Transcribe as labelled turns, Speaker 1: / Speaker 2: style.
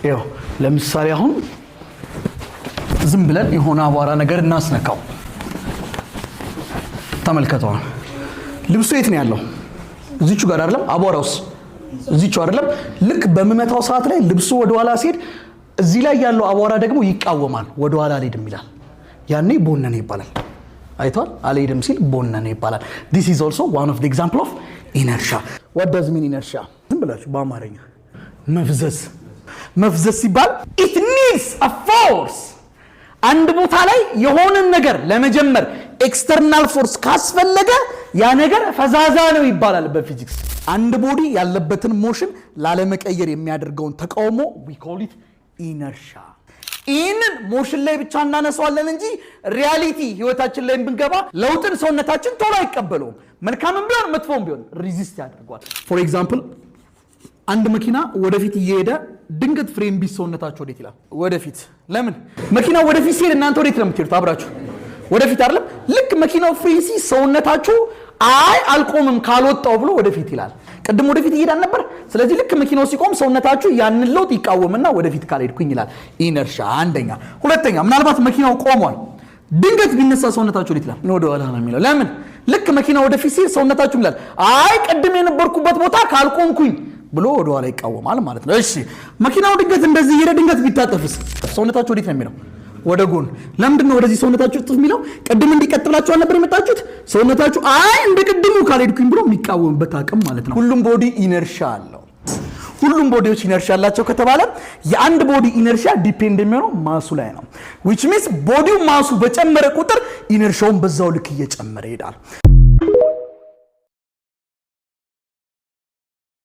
Speaker 1: ይኸው ለምሳሌ አሁን ዝም ብለን የሆነ አቧራ ነገር እናስነካው ተመልከተው ልብሱ የት ነው ያለው እዚቹ ጋር አይደለም አቧራውስ እዚቹ አይደለም ልክ በመመታው ሰዓት ላይ ልብሱ ወደ ኋላ ሲሄድ እዚህ ላይ ያለው አቧራ ደግሞ ይቃወማል ወደ ኋላ አልሄድም ይላል ያኔ ቦነነ ይባላል አይቷል አልሄድም ሲል ቦነነ ይባላል this is also one of the example of inertia what does mean inertia ዝም ብላችሁ በአማርኛ መፍዘዝ ሲባል it needs a force አንድ ቦታ ላይ የሆነ ነገር ለመጀመር ኤክስተርናል ፎርስ ካስፈለገ ያ ነገር ፈዛዛ ነው ይባላል በፊዚክስ አንድ ቦዲ ያለበትን ሞሽን ላለመቀየር የሚያደርገውን ተቃውሞ we call it inertia ኢንን ሞሽን ላይ ብቻ እናነሳዋለን እንጂ ሪያሊቲ ህይወታችን ላይ ብንገባ ለውጥን ሰውነታችን ቶሎ አይቀበለውም መልካምም ቢሆን መጥፎም ቢሆን ሬዚስት ያደርጋል ፎር ኤግዛምፕል አንድ መኪና ወደፊት እየሄደ ድንገት ፍሬም ቢሰውነታችሁ ወዴት ይላል ወደፊት ለምን መኪናው ወደፊት ሲሄድ እናንተ ወዴት ነው የምትሄዱት አብራችሁ ወደፊት አይደለም ልክ መኪናው ፍሬም ሲሰውነታችሁ አይ አልቆምም ካልወጣው ብሎ ወደፊት ይላል ቀድሞ ወደፊት ይሄዳል ነበር ስለዚህ ልክ መኪናው ሲቆም ሰውነታችሁ ያንን ለውጥ ይቃወምና ወደፊት ካልሄድኩኝ ይላል ኢነርሺያ አንደኛ ሁለተኛ ምናልባት መኪናው ቆሟል ድንገት ቢነሳ ሰውነታችሁ ወዴት ይላል ወደ ኋላ ነው የሚለው ለምን ልክ መኪናው ወደፊት ሲሄድ ሰውነታችሁ ይላል አይ ቀድም የነበርኩበት ቦታ ካልቆምኩኝ ብሎ ወደ ኋላ ይቃወማል ማለት ነው እሺ መኪናው ድንገት እንደዚህ ይሄድ ድንገት ቢታጠፍስ ሰውነታችሁ ወዴት ነው የሚለው ወደ ጎን ለምንድን ነው ወደዚህ ሰውነታችሁ ጥፍ የሚለው ቀድም እንዲቀጥላችሁ አልነበር የመጣችሁት ሰውነታችሁ አይ እንደቀድሙ ካልሄድኩኝ ብሎ የሚቃወምበት አቅም ማለት ነው ሁሉም ቦዲ ኢነርሺያ አለው ሁሉም ቦዲዎች ኢነርሺያ አላቸው ከተባለ የአንድ ቦዲ ኢነርሺያ ዲፔንድ የሚሆነው ማሱ ላይ ነው which means ቦዲው ማሱ በጨመረ ቁጥር ኢነርሺያውን በዛው ልክ እየጨመረ ይሄዳል